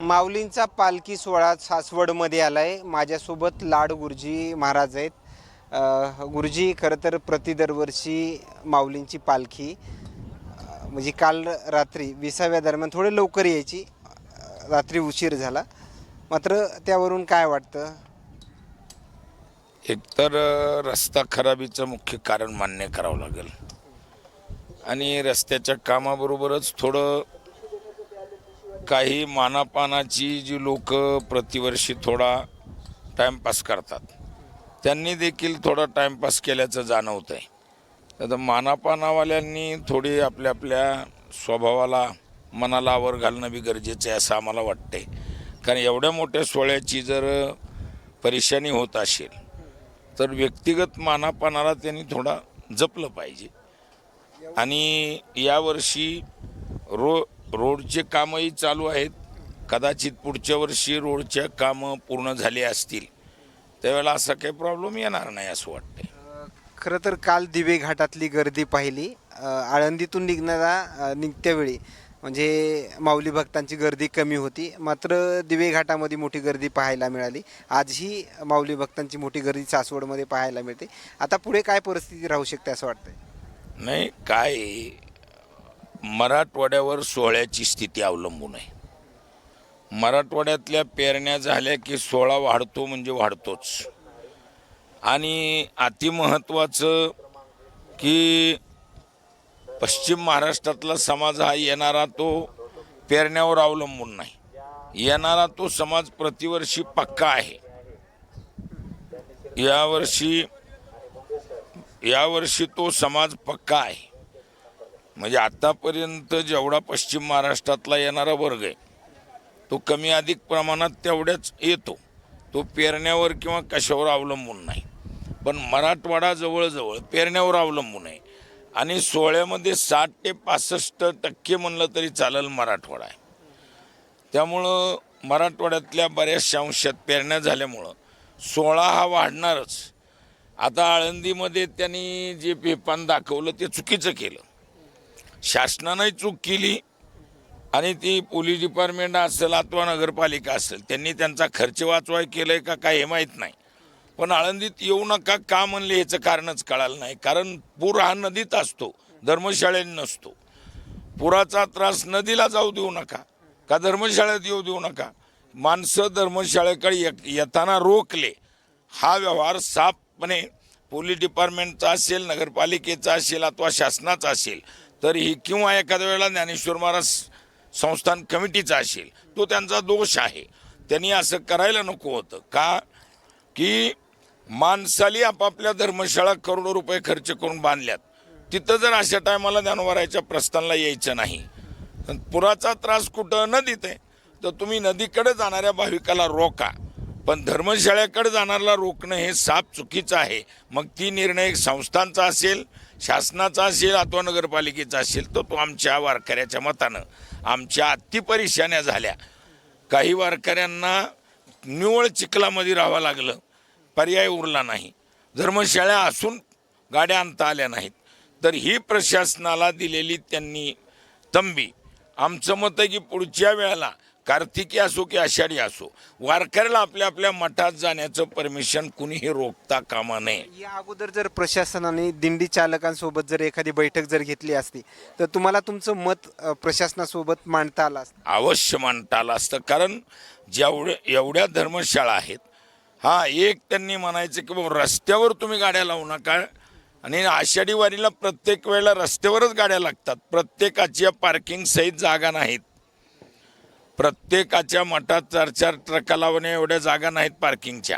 माऊलींचा पालखी सोहळा सासवडमध्ये आलाय. माझ्यासोबत लाड गुरुजी महाराज आहेत. गुरुजी, खरं तर दरवर्षी माऊलींची पालखी म्हणजे काल रात्री 20व्या दरम्यान थोडे लवकर यायची, रात्री उशीर झाला. मात्र त्यावरून काय वाटतं? एकतर रस्ता खराबीचं मुख्य कारण मान्य करावं लागेल आणि रस्त्याच्या कामाबरोबरच थोडं काही मानापानाची जी लोक प्रतिवर्षी थोडा टाईमपास करतात त्यांनी देखील थोडा टाईमपास केल्याचं जाणवतं आहे. आता मानापानावाल्यांनी थोडी आपल्या आपल्या स्वभावाला मनाला आवर घालणं बी गरजेचं आहे असं आम्हाला वाटते. कारण एवढ्या मोठ्या सोहळ्याची जर परेशानी होत असेल तर व्यक्तिगत मानापानाला त्यांनी थोडा जपलं पाहिजे. आणि यावर्षी रोडचे कामही चालू आहेत. कदाचित पुढच्या वर्षी रोडच्या कामं पूर्ण झाली असतील त्यावेळेला असा काही प्रॉब्लेम येणार नाही असं वाटतंय. खरं तर काल दिवे घाटातली गर्दी पाहिली. आळंदीतून निघत्यावेळी म्हणजे माऊली भक्तांची गर्दी कमी होती, मात्र दिवे घाटामध्ये मोठी गर्दी पाहायला मिळाली. आजही माऊली भक्तांची मोठी गर्दी सासवडमध्ये पाहायला मिळते. आता पुढे काय परिस्थिती राहू शकते असं वाटतंय? नाही, काय मराठवाड्यावर सोहळ्याची स्थिती अवलंबून आहे. मराठवाड्यातल्या पेरण्या झाल्या की सोहळा वाढतो म्हणजे वाढतोच. आणि अतिमहत्त्वाचं की पश्चिम महाराष्ट्रातला समाज हा येणारा तो पेरण्यावर अवलंबून नाही. येणारा तो समाज प्रतिवर्षी पक्का आहे. यावर्षी तो समाज पक्का आहे. म्हणजे आतापर्यंत जेवढा पश्चिम महाराष्ट्रातला येणारा वर्ग आहे तो कमी अधिक प्रमाणात तेवढ्याच येतो. तो पेरण्यावर किंवा कशावर अवलंबून नाही. पण मराठवाडा जवळजवळ पेरण्यावर अवलंबून आहे. आणि सोहळ्यामध्ये 60 ते 65% म्हणलं तरी चालेल मराठवाडा आहे. त्यामुळं मराठवाड्यातल्या बऱ्याचशा अंशात पेरण्या झाल्यामुळं सोहळा हा वाढणारच. आता आळंदीमध्ये त्यांनी जे पेपान दाखवलं ते चुकीचं केलं. शासनानंही चूक केली आणि ती पोलीस डिपार्टमेंट असेल अथवा नगरपालिका असेल त्यांनी त्यांचा खर्च वाचवाय केलंय का काय हे माहीत नाही. पण आळंदीत येऊ नका का म्हणले ह्याचं कारणच कळालं नाही. कारण पूर हा नदीत असतो, धर्मशाळेत नसतो. पुराचा त्रास नदीला जाऊ देऊ नका का धर्मशाळेत येऊ देऊ नका. माणसं धर्मशाळेकडे येताना रोखले हा व्यवहार साफपणे पोलीस डिपार्टमेंटचा असेल, नगरपालिकेचा असेल अथवा शासनाचा असेल तरीही किंवा एखाद्या वेळेला ज्ञानेश्वर महाराज संस्थान कमिटीचा असेल तो त्यांचा दोष आहे. त्यांनी असं करायला नको होतं. का की माणसाली आपापल्या धर्मशाळा करोडो रुपये खर्च करून बांधल्यात, तिथं जर अशा टायमाला ज्ञानोबाराच्या प्रस्थानला यायचं नाही. पुराचा त्रास कुठं नदीत आहे तर तुम्ही नदीकडे जाणाऱ्या भाविकाला रोका, पण धर्मशाळेकडे जाणाऱ्याला रोखणं हे साफ चुकीचं आहे. मग ती निर्णय संस्थांचा असेल, शासनाचा असेल अथवा नगरपालिकेचा असेल तर तो आमच्या वारकऱ्याच्या मतानं आमच्या अति परेशान्या झाल्या. काही वारकऱ्यांना निव्वळ चिखलामध्ये राहावं लागलं, पर्याय उरला नाही. धर्मशाळा असून गाड्या आणता आल्या नाहीत. तर ही प्रशासनाला दिलेली त्यांनी तंबी. आमचं मत आहे की पुढच्या वेळेला कार्तिकी असो की आषाढी असो वारकऱ्याला आपल्या आपल्या मठात जाण्याचं परमिशन कुणीही रोखता कामा नये. या अगोदर जर प्रशासनाने दिंडी चालकांसोबत जर एखादी बैठक जर घेतली असती तर तुम्हाला तुमचं मत प्रशासनासोबत मांडता आलं असतं? अवश्य मांडता आलं असतं. कारण एवढ्या धर्मशाळा आहेत. हा एक त्यांनी म्हणायचं की बाबा रस्त्यावर तुम्ही गाड्या लावू नका. आणि आषाढी वारीला प्रत्येक वेळेला रस्त्यावरच गाड्या लागतात. प्रत्येकाच्या पार्किंग सहित जागा नाहीत. प्रत्येकाच्या मठात 4-4 ट्रका लावण्या एवढ्या जागा नाहीत पार्किंगच्या.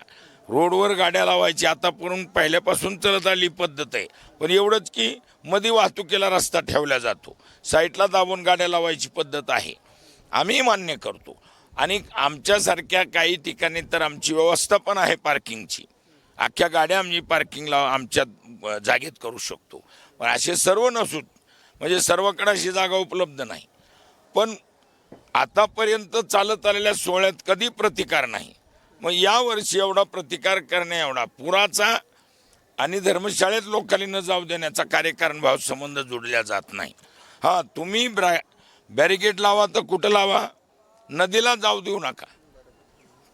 रोडवर गाड्या लावायची आतापर्यंत पहिल्यापासून चलत आली पद्धत आहे. पण एवढंच की मध्ये वाहतुकीला रस्ता ठेवला जातो, साईडला दाबून गाड्या लावायची पद्धत आहे. आम्ही मान्य करतो. आणि आमच्यासारख्या काही ठिकाणी तर आमची व्यवस्था पण आहे पार्किंगची. अख्ख्या गाड्या आम्ही पार्किंगला आमच्या जागेत करू शकतो. पण असे सर्व नसूत, म्हणजे सर्वकडे अशी जागा उपलब्ध नाही. पण आतापर्यंत चालत आलेल्या सोहळ्यात कधी प्रतिकार नाही. मग यावर्षी एवढा प्रतिकार करणे एवढा पुराचा आणि धर्मशाळेत लोकांनी न जाऊ देण्याचा कार्यकारणभाव संबंध जोडल्या जात नाही. हां, तुम्ही बॅरिकेड लावा तर कुठं लावा, नदीला जाऊ देऊ नका.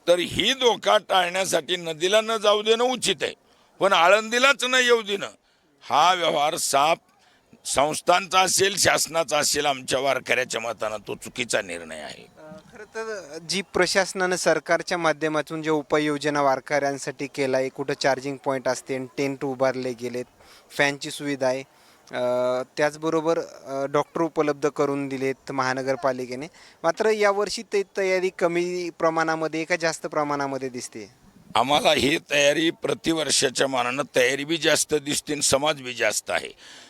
तर ही धोका टाळण्यासाठी नदीला न जाऊ देणं उचित आहे, पण आळंदीलाच न येऊ देणं हा व्यवहार साफ संस्थांचा असेल, शासनाचा असेल, आमच्या वारकऱ्याच्या मतानं तो चुकीचा निर्णय आहे. खरं तर जी प्रशासनानं सरकारच्या माध्यमातून जे उपाययोजना वारकऱ्यांसाठी केला आहे, कुठं चार्जिंग पॉईंट असते, टेंट उभारले गेलेत, फॅनची सुविधा आहे, त्याचबरोबर डॉक्टर उपलब्ध करून दिलेत महानगरपालिकेने. मात्र यावर्षी ते तयारी कमी प्रमाणामध्ये का जास्त प्रमाणामध्ये दिसते? आम्हाला ही तयारी प्रतिवर्षाच्या मानानं तयारी बी जास्त दिसते आणि समाज बी जास्त आहे.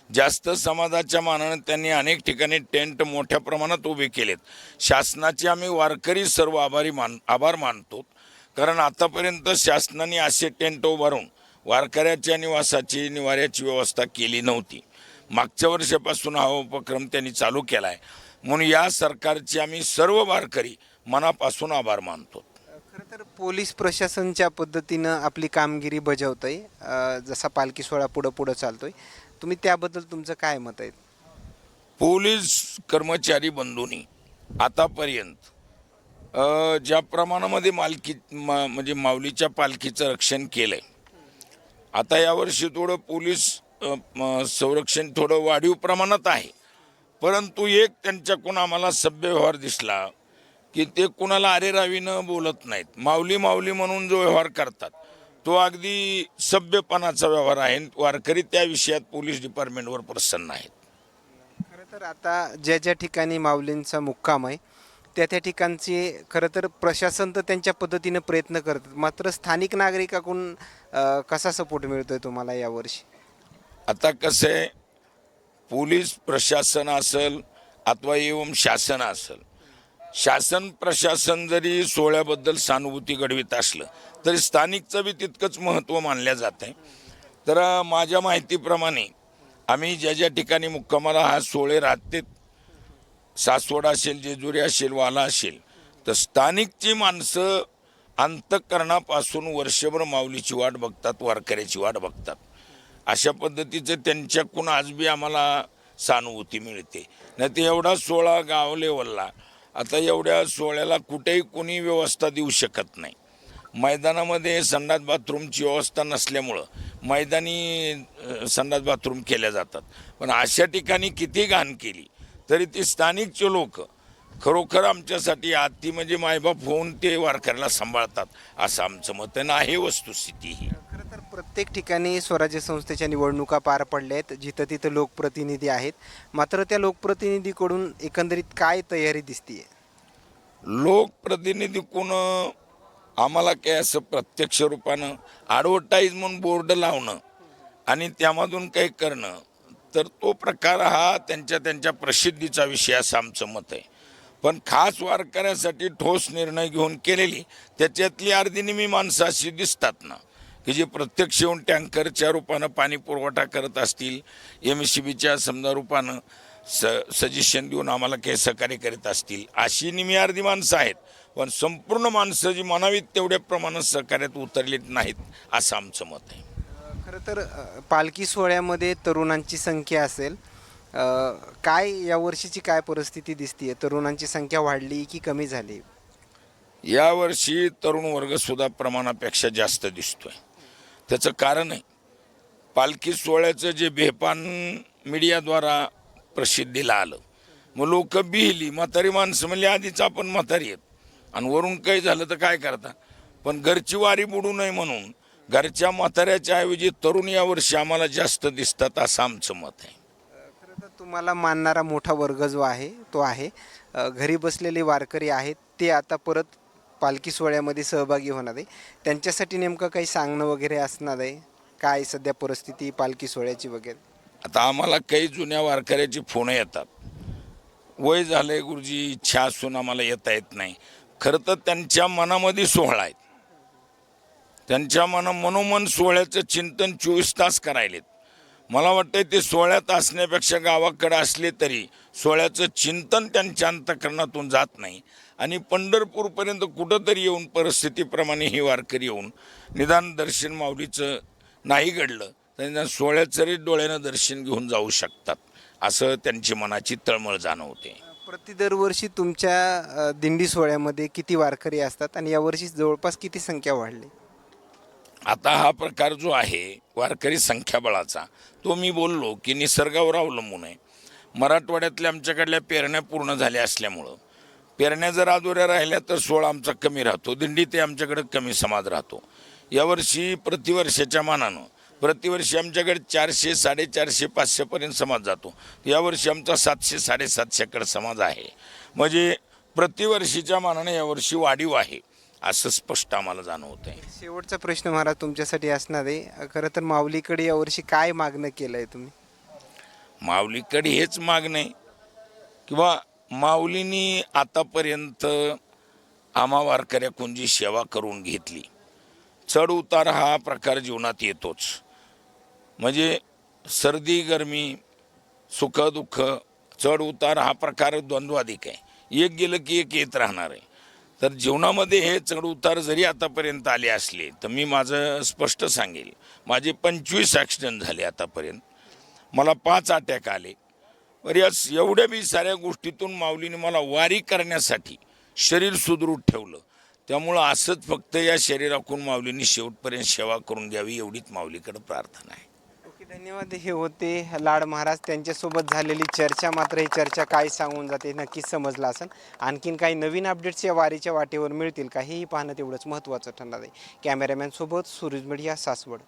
जास्त समाजाच्या मानानं त्यांनी अनेक ठिकाणी टेंट मोठ्या प्रमाणात उभे केलेत. शासनाचे आम्ही वारकरी सर्व आभार मानतो, कारण आतापर्यंत शासनाने असे टेंट उभारून वारकऱ्याच्या निवासाची निवाऱ्याची व्यवस्था केली नव्हती. मागच्या वर्षापासून हा उपक्रम त्यांनी चालू केला आहे, म्हणून या सरकारचे आम्ही सर्व वारकरी मनापासून आभार मानतो. खरं तर पोलीस प्रशासनच्या पद्धतीनं आपली कामगिरी बजावत आहे, जसा पालखी सोहळा पुढं चालतोय, तुम्ही त्याबद्दल तुमचं काय मत आहे? पोलीस कर्मचारी बंधूंनी आतापर्यंत ज्या प्रमाणामध्ये म्हणजे माऊलीच्या पालखीचं रक्षण केलंय, आता यावर्षी थोडं पोलीस संरक्षण थोडं वाढीव प्रमाणात आहे, परंतु एक त्यांच्याकडून आम्हाला सभ्य व्यवहार दिसला की ते कुणाला अरेरावीनं बोलत नाहीत. माऊली माऊली म्हणून जो व्यवहार करतात तो अगदी सभ्यपणाचा व्यवहार आहे. वारकरी त्या विषयात पोलीस डिपार्टमेंटवर प्रसन्न आहेत. खरं तर आता ज्या ठिकाणी माऊलींचा मुक्काम आहे त्या ठिकाणचे खरं तर प्रशासन तर त्यांच्या पद्धतीनं प्रयत्न करतात, मात्र स्थानिक नागरिकाकडून कसा सपोर्ट मिळतोय तुम्हाला यावर्षी? आता कसं आहे, पोलीस प्रशासन असेल अथवा एवं शासन असेल, शासन प्रशासन जरी सोहळ्याबद्दल सहानुभूती घडवीत असलं तरी स्थानिकचं बी तितकंच महत्त्व मानलं जात आहे. तर माझ्या माहितीप्रमाणे आम्ही ज्या ठिकाणी मुक्कामाला हा सोहळे राहते, सासवड असेल, जेजुरी असेल, वाला असेल, तर स्थानिकची माणसं अंतःकरणापासून वर्षभर माऊलीची वाट बघतात, वारकऱ्याची वाट बघतात. अशा पद्धतीचं त्यांच्याकडून आज बी आम्हाला सहानुभूती मिळते. नाही तर एवढा सोहळा गाव लेवलला, आता एवढ्या सोहळ्याला कुठेही कोणी व्यवस्था देऊ शकत नाही. मैदानामध्ये संडास बाथरूमची व्यवस्था नसल्यामुळं मैदानी संडास बाथरूम केल्या जातात, पण अशा ठिकाणी किती घाण केली तरी ते स्थानिकचे लोक खरोखर आमच्यासाठी आती म्हणजे मायबाप होऊन ते वारकऱ्याला सांभाळतात, असं आमचं मत आहे वस्तुस्थिती ही. खरं तर प्रत्येक ठिकाणी स्वराज्य संस्थेच्या निवडणुका पार पडल्या आहेत, जिथं तिथं लोकप्रतिनिधी आहेत, मात्र त्या लोकप्रतिनिधीकडून एकंदरीत काय तयारी दिसतीये? लोकप्रतिनिधीकडून आम्हाला काय असं प्रत्यक्ष रूपानं ॲडव्हर्टाईज म्हणून बोर्ड लावणं आणि त्यामधून काही करणं, तर तो प्रकार हा त्यांच्या प्रसिद्धीचा विषय असं आमचं मत आहे. पण खास वारकऱ्यासाठी ठोस निर्णय घेऊन केलेली त्याच्यातली अर्धी माणसं अशी दिसतात ना, की जे प्रत्यक्ष येऊन टँकरच्या रूपानं पाणी पुरवठा करत असतील, MSCBच्या समजा रूपानं सजेशन देऊन आम्हाला काही सहकार्य करीत असतील, अशी निमी अर्धी माणसं आहेत. पण संपूर्ण माणसं जी म्हणावीत तेवढ्या प्रमाणात सहकार्यात उतरलीत नाहीत, असं आमचं मत आहे. खरं तर पालखी सोहळ्यामध्ये तरुणांची संख्या असेल, काय यावर्षीची काय परिस्थिती दिसतीये? तरुणांची संख्या वाढली की कमी झाली? यावर्षी तरुण वर्ग सुद्धा प्रमाणापेक्षा जास्त दिसतोय. त्याचं कारण आहे, पालखी सोहळ्याचं जे बेपान मीडियाद्वारा प्रसिद्धीला आलं, मग लोक बिहिली, म्हातारी माणसं म्हणली आधीच आपण म्हातारी आहेत आणि वरून काही झालं तर काय करता, पण घरची वारी बुडू नये म्हणून घरच्या म्हाताऱ्याच्या ऐवजी तरुण यावर्षी आम्हाला जास्त दिसतात, असं आमचं मत आहे. खरं तर तुम्हाला मानणारा मोठा वर्ग जो आहे तो आहे, घरी बसलेले वारकरी आहेत, ते आता परत पालखी सोहळ्यामध्ये सहभागी होणार आहे. त्यांच्यासाठी नेमकं काही सांगणं वगैरे असणार आहे? काय सध्या परिस्थिती पालखी सोहळ्याची वगैरे? आता आम्हाला काही जुन्या वारकऱ्याची फोन येतात, वय झालंय गुरुजी, इच्छा असून आम्हाला येता येत नाही. खरं तर त्यांच्या मनामध्ये सोहळा आहेत, त्यांच्या मनोमन सोहळ्याचं चिंतन 24 तास करायलेत. मला वाटतं ते सोहळ्यात असण्यापेक्षा गावाकडे असले तरी सोहळ्याचं चिंतन त्यांच्या अंतःकरणातून जात नाही आणि पंढरपूरपर्यंत कुठंतरी येऊन परिस्थितीप्रमाणे ही वारकरी येऊन निदान दर्शन माऊलीचं नाही घडलं तर निदान सोहळ्याचं डोळ्यानं दर्शन घेऊन जाऊ शकतात, असं त्यांची मनाची तळमळ जाणवते. प्रति दरवर्षी तुमच्या दिंडी सोहळ्यामध्ये किती वारकरी असतात आणि यावर्षी जवळपास किती संख्या वाढली? आता हा प्रकार जो आहे वारकरी संख्याबळाचा, तो मी बोललो की निसर्गावर अवलंबून आहे. मराठवाड्यातल्या आमच्याकडल्या पेरण्या पूर्ण झाल्या असल्यामुळं पेरण्या जर अधुऱ्या राहिल्या तर सोहळा आमचा कमी राहतो, दिंडी ते आमच्याकडे कमी समाज राहतो. यावर्षी प्रतिवर्षाच्या मानानं प्रतिवर्षी आमच्याकडे 400, 450, 500पर्यंत समाज जातो. यावर्षी आमचा 700, 750कडे समाज आहे. म्हणजे प्रतिवर्षीच्या मानाने यावर्षी वाढीव आहे असं स्पष्ट आम्हाला जाणवत आहे. शेवटचा प्रश्न महाराज तुमच्यासाठी असणार आहे. खरं तर माऊलीकडे यावर्षी काय मागणं केलं आहे तुम्ही? माऊलीकडे हेच मागणं आहे किंवा माऊलींनी आतापर्यंत आम्हा वारकऱ्याकडून जी सेवा करून घेतली, चढ उतार हा प्रकार जीवनात येतोच. म्हणजे सर्दी गरमी सुख दुःख चढ उतार हा प्रकार द्वंद्वाधिक आहे. एक गेलं की एक येत राहणार आहे. तर जीवनामध्ये हे चढ उतार जरी आतापर्यंत आले असले तर मी माझं स्पष्ट सांगेल, माझे 25 ॲक्सिडेंट झाले आतापर्यंत, मला 5 अटॅक आले. बरं या एवढ्या बी साऱ्या गोष्टीतून माऊलीने मला वारी करण्यासाठी शरीर सुदृढ ठेवलं. त्यामुळं असंच फक्त या शरीराकडून माऊलींनी शेवटपर्यंत सेवा करून घ्यावी एवढीच माऊलीकडे प्रार्थना आहे. ओके, धन्यवाद. हे होते लाड महाराज. त्यांच्यासोबत झालेली चर्चा, मात्र ही चर्चा काय सांगून जाते नक्कीच समजलं असेल. आणखीन काही नवीन अपडेट्स या वारीच्या वाटेवर मिळतील का हेही पाहणं तेवढंच महत्त्वाचं ठरणार आहे. कॅमेरामॅनसोबत सूरज मीडिया, सासवड.